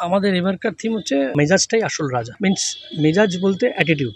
আমাদের এবারকার থিম হচ্ছে মেজাজটাই আসল রাজা। মিন্স মেজাজ বলতে অ্যাটিটিউড।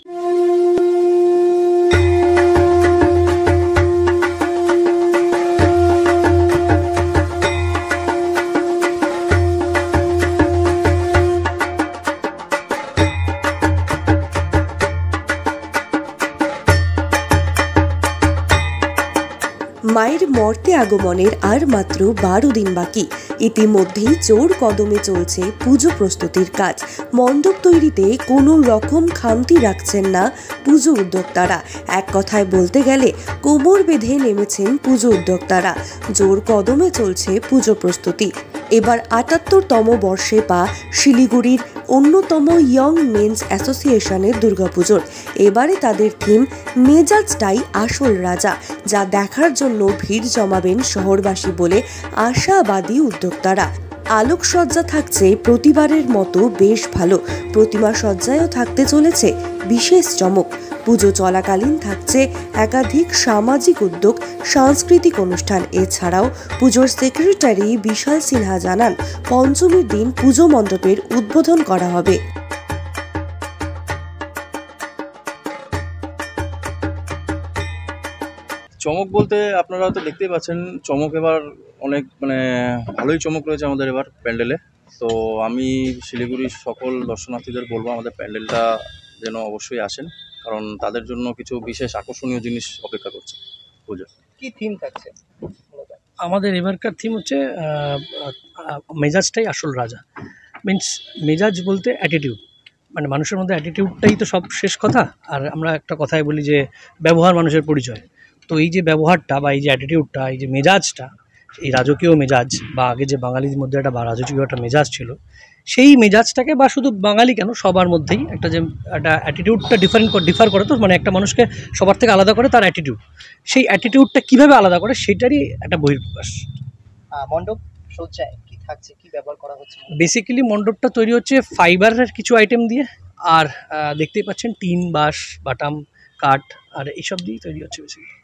মায়ের মর্তে আগমনের আর মাত্র 12 দিন বাকি। ইতিমধ্যেই জোর কদমে চলছে পুজো প্রস্তুতির কাজ। মণ্ডপ তৈরিতে কোনো রকম খামতি রাখছেন না পুজো উদ্যোক্তারা। এক কথায় বলতে গেলে কোমর বেঁধে নেমেছেন পুজো উদ্যোক্তারা। জোর কদমে চলছে পুজো প্রস্তুতি। এবার ৭৮তম বর্ষে পা শিলিগুড়ির অন্যতম ইয়ং মেন্স অ্যাসোসিয়েশনের দুর্গাপুজোর। এবারে তাদের থিম মেজাজটাই আসল রাজা, যা দেখার জন্য ভিড় জমাবেন শহরবাসী বলে আশাবাদী উদ্যোক্তারা। আলোকসজ্জা থাকছে প্রতিবারের মতো বেশ ভালো। প্রতিমা সজ্জায়ও থাকতে চলেছে বিশেষ চমক। পুজো চলাকালীন থাকছে একাধিক সামাজিক উদ্যোগ, সাংস্কৃতিক অনুষ্ঠান। এছাড়াও পুজোর সেক্রেটারি বিশাল সিনহা জানান, পঞ্চমীর দিন পুজো মণ্ডপের উদ্বোধন করা হবে। চমক বলতে আপনারা তো দেখতেই পাচ্ছেন, চমক এবার অনেক ভালোই চমক রয়েছে আমাদের এবার প্যান্ডেলে। তো আমি শিলিগুড়ির সকল দর্শনার্থীদের বলবো আমাদের প্যান্ডেলটা যেন অবশ্যই আসেন, কারণ তাদের জন্য কিছু বিশেষ আকর্ষণীয় জিনিস অপেক্ষা করছে পুজো। কি থিম থাকছে? আমাদের এবারকার থিম হচ্ছে মেজাজটাই আসল রাজা। মিন্স মেজাজ বলতে অ্যাটিটিউড, মানে মানুষের মধ্যে অ্যাটিটিউডটাই তো সব শেষ কথা। আর আমরা একটা কথাই বলি যে ব্যবহার মানুষের পরিচয়। তো এই যে ব্যবহারটা বা এই যে অ্যাটিটিউডটা, এই যে মেজাজটা, এই রাজকীয় মেজাজ বা আগে যে বাঙালির মধ্যে একটা রাজকীয় একটা মেজাজ ছিল, সেই মেজাজটাকে, বা শুধু বাঙালি কেন, সবার মধ্যেই একটা যে একটা অ্যাটিটিউডটা ডিফার করে। তো মানে একটা মানুষকে সবার থেকে আলাদা করে তার অ্যাটিটিউড। সেই অ্যাটিটিউডটা কীভাবে আলাদা করে সেটারই একটা বহিঃপ্রকাশ। মণ্ডপ সজ্জায় কি থাকছে, কি ব্যবহার করা হচ্ছে? বেসিক্যালি মণ্ডপটা তৈরি হচ্ছে ফাইবারের কিছু আইটেম দিয়ে, আর দেখতেই পাচ্ছেন টিন, বাঁশ, বাটাম, কাঠ, আর এইসব দিয়েই তৈরি হচ্ছে বেসিক্যালি।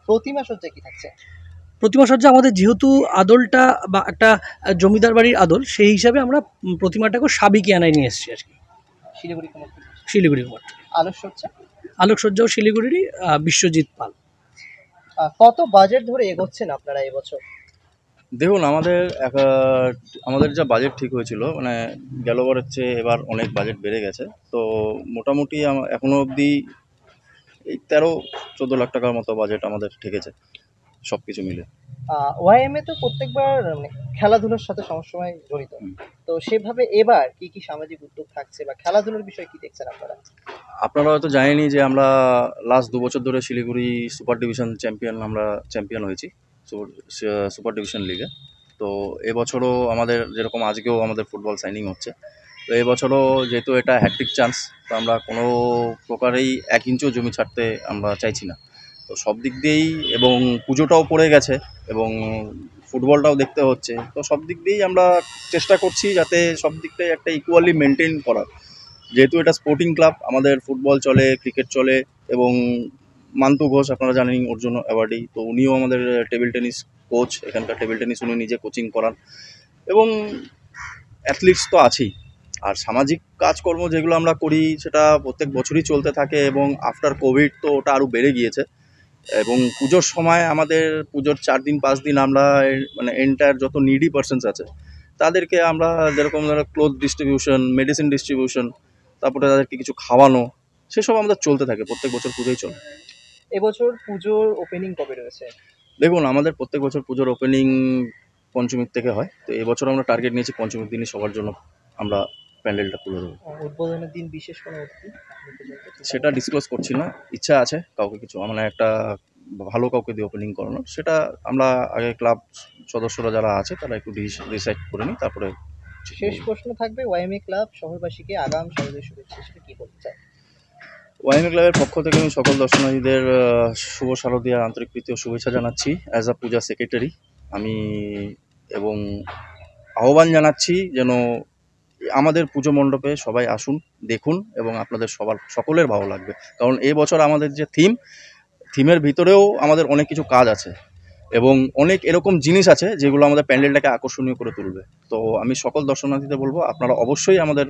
প্রতিমা সজ্জায় কি থাকছে? প্রতিমা সজ্জা আমাদের যেহেতু আদলটা বা একটা জমিদার বাড়ির আদল, সেই হিসাবে আমরা প্রতিমাটাকে সাবেকিয়ানায় নিয়ে এসেছি আর কি, শিলিগুড়ি কুমার। আলোকসজ্জাও শিলিগুড়িরই, বিশ্বজিৎ পাল। কত বাজেট ধরে এগোচ্ছেন আপনারা এবছর? দেখুন, আমাদের যা বাজেট ঠিক হয়েছিল, গেলবারের চেয়ে এবার অনেক বাজেট বেড়ে গেছে। তো মোটামুটি এখনো অবধি এই 13-14 লাখ টাকার মতো বাজেট আমাদের ঠেকেছে সব কিছু মিলে। ওয়াইএমএ তো প্রত্যেকবার খেলাধুলার সাথে সবসময় জড়িত। তো সেভাবে এবার কি কি সামাজিক উদ্যোগ থাকছে বা খেলাধুলার বিষয়ে কি দেখছেন আপনারা? আপনারা হয়তো জানেনই যে আমরা লাস্ট 2 বছর ধরে শিলিগুড়ি সুপার ডিভিশন চ্যাম্পিয়ন হয়েছি সুপার ডিভিশন লিগে। তো এবছরও আমাদের যেরকম আজকেও আমাদের ফুটবল সাইনিং হচ্ছে। তো এবছরও যেহেতু এটা হ্যাট্রিক চান্স, তো আমরা কোনো প্রকারেই 1 ইঞ্চিও জমি ছাড়তে আমরা চাইছি না। তো সব দিক দিয়েই, এবং পুজোটাও পড়ে গেছে এবং ফুটবলটাও দেখতে হচ্ছে, তো সব দিক দিয়েই আমরা চেষ্টা করছি যাতে সব দিকটাই একটা ইকুয়ালি মেনটেন করার। যেহেতু এটা স্পোর্টিং ক্লাব, আমাদের ফুটবল চলে, ক্রিকেট চলে, এবং মান্তু ঘোষ আপনারা জানেন অর্জুন অ্যাওয়ার্ডি, তো উনিও আমাদের টেবিল টেনিস কোচ, এখানকার টেবিল টেনিস উনি নিজে কোচিং করান, এবং অ্যাথলিটস তো আছেই। আর সামাজিক কাজকর্ম যেগুলো আমরা করি সেটা প্রত্যেক বছরই চলতে থাকে, এবং আফটার কোভিড তো ওটা আরও বেড়ে গিয়েছে। এবং পুজোর সময় আমাদের পুজোর 4 দিন 5 দিন আমরা এন্টায়ার যত নিডি পারসনস আছে তাদেরকে আমরা যেরকম ক্লোথ ডিস্ট্রিবিউশন, মেডিসিন ডিস্ট্রিবিউশন, তারপরে তাদেরকে কিছু খাওয়ানো, সেসব আমাদের চলতে থাকে, প্রত্যেক বছর পুজোই চলে। এবছর পুজোর ওপেনিং কবে রয়েছে? দেখুন, আমাদের প্রত্যেক বছর পুজোর ওপেনিং পঞ্চমীর থেকে হয়। তো এবছর আমরা টার্গেট নিয়েছি পঞ্চমীর দিনই সবার জন্য আমরা প্যান্ডেলটা খুলে দেবো। উদ্বোধনের দিন বিশেষ কোনো সেটা ডিসক্লোজ করছি না, ইচ্ছা আছে কাউকে কিছু একটা ভালো কাউকে দিয়ে ওপেনিং করানোর। সেটা আমরা আগে ক্লাব সদস্যরা যারা আছে তারা একটু ডিসাইড করে নিই, তারপরে। শেষ প্রশ্ন থাকবে, ওয়াইএমএ ক্লাব শহরবাসীকে আগাম শারদীয় শুভেচ্ছা, সেটা কি বলতে চাই? ওয়াইএমএ ক্লাবের পক্ষ থেকে আমি সকল দর্শনার্থীদের শুভ শারদীয়ার আন্তরিক প্রীতি ও শুভেচ্ছা জানাচ্ছি অ্যাজ আ পূজা সেক্রেটারি আমি, এবং আহ্বান জানাচ্ছি যেন আমাদের পুজো মণ্ডপে সবাই আসুন, দেখুন, এবং আপনাদের সকলের ভালো লাগবে। কারণ এই বছর আমাদের যে থিমের ভিতরেও আমাদের অনেক কিছু কাজ আছে। এবং অনেক এরকম জিনিস আছে যেগুলো আমাদের প্যান্ডেলটাকে আকর্ষণীয় করে তুলবে। তো আমি সকল দর্শনার্থীদের বলবো আপনারা অবশ্যই আমাদের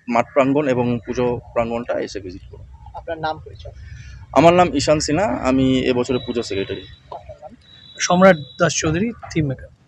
মাঠ প্রাঙ্গণ এবং পুজো প্রাঙ্গণটা এসে ভিজিট করুন। আপনার নাম পরিচয়? আমার নাম ঈশান সিনহা, আমি এবছরের পুজো সেক্রেটারি। আপনার নাম? সম্রাট দাস চৌধুরী, থিম মেকার।